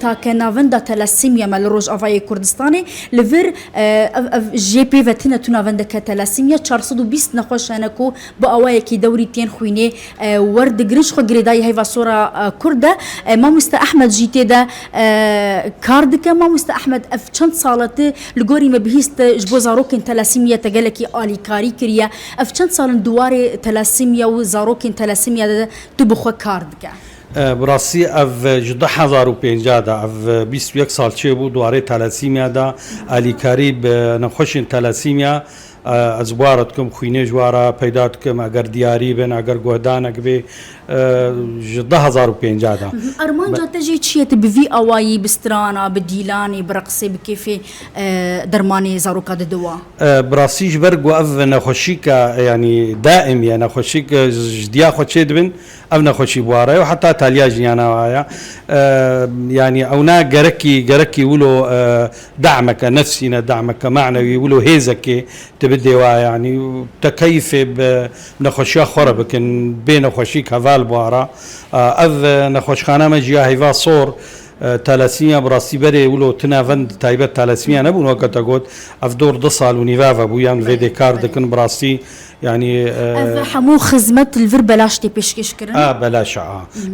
تاكنافندا تلاسيميا مال روجافاي كردستاني لفر جي بي فتنا تنافندا كتلاسيميا 420 نخوش انكو باواي كي دوريتين خويني ورد جريش خو جريداي هيفا صوره كرده ما مست احمد جيتي دا كاردك ما مست احمد اف چند سالته لغوري ما بهيست جبو زاروكن تلاسيميا تگلكي الي كاري كريا اف چند سال دواري تلاسيميا و زاروكن تلاسيميا تبخو كاردك براسي اف جدا 1050 دا اف 21 سال چه بود دواره تلاسیمیا دا علی کریب نخوشین تلاسیمیا از بوارتكم خويني جوارا پیداتكم اگر دیاری بن اگر گودانك بي جدا 1050 دا ارمان جاتا جي تشيت بفي اواي بسترانا بديلاني برقصي بكيفي درماني زاروكا دوا براسي جبرق واف نخوشيكا يعني دائم يعني نخوشيك جديا خوشيد بن او نخوشي بوارا وحتى تالياج يعني يعني اونا جركي ولو دعمك نفسينا دعمك معنوي ولو هيزك تبدي يعني تكيف بنخوشيا خرب كن بين خوشيك هفال بوارا اذ نخوشخانه مجيا هيفا صور تلاسيميا براسي بري ولو تنافند تايبت تلاسيميا نبون وقت اقول افدور دصال ونيفافا بويان فيدي كارد كن براسي يعني حمو خدمة الفر بلاش تي بيشكش كرن بلاش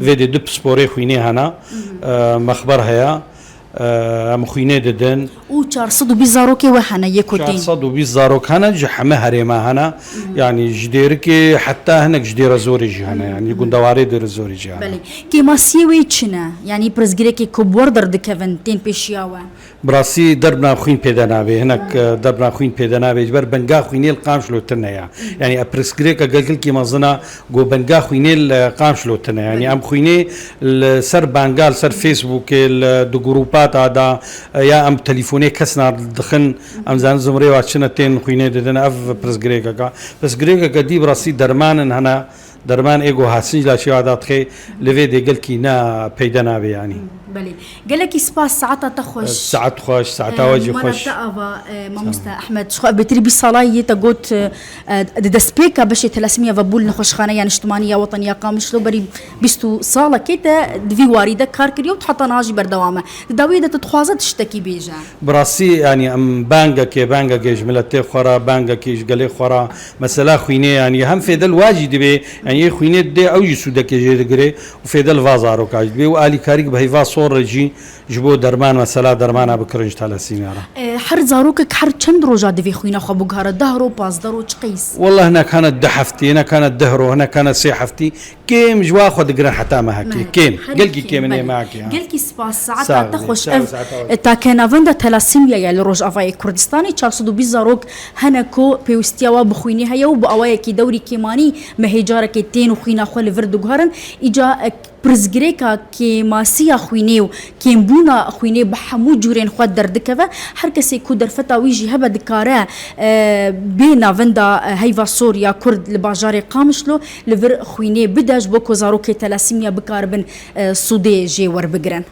فيدي دب سبوري خويني هنا مخبر هيا مخويني ددن و 420 زاروكي وحنا يكوتين 420 زاروك هنا جحمه هريما هنا يعني جديركي حتى هناك جدير زوري جي هنا يعني يقول دواري دير زوري جي بلي كيما سيوي تشنا يعني برزغريكي كوبوردر دكفنتين بيشياوا براسي دربنا خوين بيدنابي هناك دربنا خوين بيدنابي جبر بنغا خويني القامشلو تنيا يعني ابرسكريكا قال كي مازنا جو بنغا خويني القامشلو تنيا يعني ام خويني سر بنغال سر فيسبوك دو جروبات هذا يا ام تليفوني كسنا دخن ام زان زمري واتشنتين خويني ددن اف برسكريكا برسكريكا دي براسي درمان هنا درمان ايجو هاسنج لا شي عادات خي لفي دي قال كي نا بيدنابي يعني بلي قال لك سباس ساعتها تخش ساعات خوش ساعتها واجي خوش ما مستا احمد شو بتري بصلايه تقوت دسبيكا باش 300 فبول نخش خانه يعني اجتماعيه وطنيه قامش لو بري بيستو صاله كيتا دفي وارده كاركريو تحط ناجي بردوامه داويده تتخوازه تشتكي بيجا براسي يعني ام بانجا كي جملتي خورا بانجا كي قال خورا مثلا خويني يعني هم في دل واجد بي يعني خويني دي او يسودك جي دغري وفي دل فازارو كاج بي والي كاريك بهيفا رجي جبو درمان مثلا درمان بكرنج تلاسيميا حر زاروكك حر چند روجا دفي خوينا خو بغاره دهرو بازدرو چقيس والله هنا كانت دحفتي هنا كانت دهرو هنا كانت سيحفتي كيم جوا خد قرن حتى ما هكي كيم قلكي كيم من معك قلكي سباس ساعات تخش تا كان فندا تلاسيميا يا روج افاي كردستاني 420 زاروك هناكو بيوستيوا بخويني هيا وباواي كي دوري كيماني مهجاره كتين وخوينا خو لفردو غارن اجا برزغريكا كي ماسيا خوينيو كي مبونا خويني بحمو جورين خو دردكفه هر كسي كو درفتا ويجي هبه دكاره بينا فندا هيفا سوريا كرد لباجاري قامشلو لفر خويني بداج بوكو زاروكي تلاسيميا بكاربن سودي جي ور بگرن